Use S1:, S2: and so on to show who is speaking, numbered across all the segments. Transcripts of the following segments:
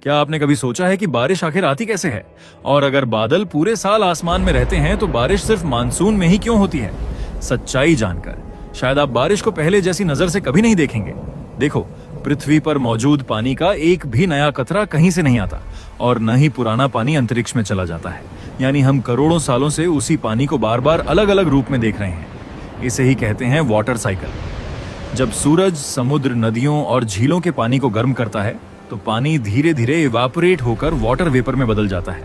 S1: क्या आपने कभी सोचा है कि बारिश आखिर आती कैसे है? और अगर बादल पूरे साल आसमान में रहते हैं तो बारिश सिर्फ मानसून में ही क्यों होती है? सच्चाई जानकर शायद आप बारिश को पहले जैसी नजर से कभी नहीं देखेंगे। देखो, पृथ्वी पर मौजूद पानी का एक भी नया कतरा कहीं से नहीं आता और न ही पुराना पानी अंतरिक्ष में चला जाता है। यानी हम करोड़ों सालों से उसी पानी को बार बार अलग अलग रूप में देख रहे हैं। इसे ही कहते हैं वाटर साइकिल। जब सूरज, समुद्र, नदियों और झीलों के पानी को गर्म करता है तो पानी धीरे धीरे इवापोरेट होकर वाटर वेपर में बदल जाता है।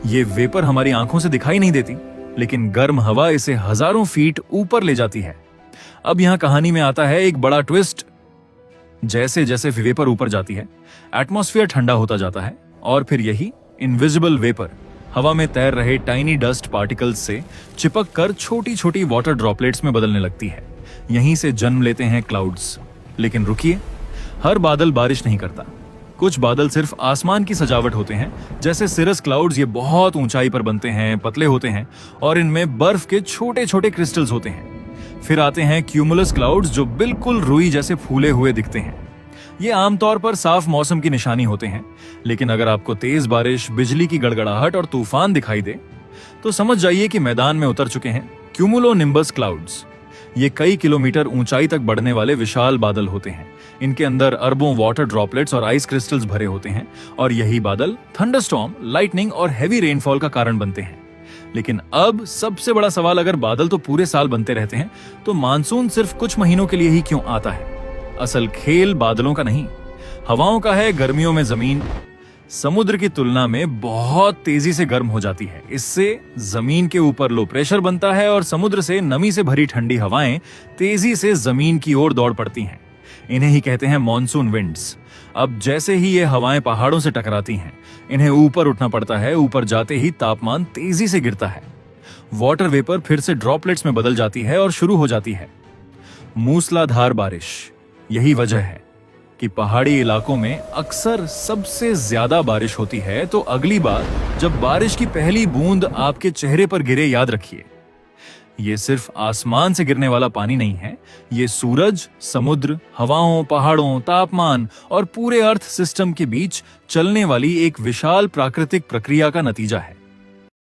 S1: ये वेपर हमारी आंखों से दिखाई नहीं देती, लेकिन गर्म हवा इसे हजारों फीट ऊपर ले जाती है। अब यहाँ कहानी में आता है एक बड़ा ट्विस्ट। जैसे जैसे वेपर ऊपर जाती है, एटमॉस्फेयर ठंडा होता जाता है और फिर यही इनविजिबल वेपर हवा में तैर रहे टाइनी डस्ट पार्टिकल्स से चिपक कर छोटी छोटी वाटर ड्रॉपलेट्स में बदलने लगती है। यहीं से जन्म लेते हैं क्लाउड्स। लेकिन रुकिए, हर बादल बारिश नहीं करता। कुछ बादल सिर्फ आसमान की सजावट होते हैं, जैसे सिरस क्लाउड्स। ये बहुत ऊंचाई पर बनते हैं, पतले होते हैं और इनमें बर्फ के छोटे छोटे क्रिस्टल्स होते हैं। फिर आते हैं क्यूमुलस क्लाउड्स, जो बिल्कुल रुई जैसे फूले हुए दिखते हैं। ये आमतौर पर साफ मौसम की निशानी होते हैं, लेकिन अगर आपको तेज बारिश, बिजली की गड़गड़ाहट और तूफान दिखाई दे तो समझ जाइए कि मैदान में उतर चुके हैं क्यूमुलोनिम्बस क्लाउड्स। ये कई किलोमीटर ऊंचाई तक बढ़ने वाले विशाल बादल होते हैं। इनके अंदर अरबों वाटर ड्रॉपलेट्स और आइस क्रिस्टल्स भरे होते हैं और यही बादल थंडरस्टॉर्म, लाइटनिंग और हेवी रेनफॉल का कारण बनते हैं। लेकिन अब सबसे बड़ा सवाल, अगर बादल तो पूरे साल बनते रहते हैं तो मानसून सिर्फ कुछ महीनों के लिए ही क्यों आता है? असल खेल बादलों का नहीं, हवाओं का है। गर्मियों में जमीन समुद्र की तुलना में बहुत तेजी से गर्म हो जाती है। इससे जमीन के ऊपर लो प्रेशर बनता है और समुद्र से नमी से भरी ठंडी हवाएं तेजी से जमीन की ओर दौड़ पड़ती हैं। इन्हें ही कहते हैं मॉनसून विंड्स। अब जैसे ही ये हवाएं पहाड़ों से टकराती हैं, इन्हें ऊपर उठना पड़ता है। ऊपर जाते ही तापमान तेजी से गिरता है। वाटर वेपर फिर से ड्रॉपलेट्स में बदल जाती है और शुरू हो जाती है मूसलाधार बारिश। यही वजह है कि पहाड़ी इलाकों में अक्सर सबसे ज्यादा बारिश होती है। तो अगली बार जब बारिश की पहली बूंद आपके चेहरे पर गिरे, याद रखिए, ये सिर्फ आसमान से गिरने वाला पानी नहीं है। ये सूरज, समुद्र, हवाओं, पहाड़ों, तापमान और पूरे अर्थ सिस्टम के बीच चलने वाली एक विशाल प्राकृतिक प्रक्रिया का नतीजा है।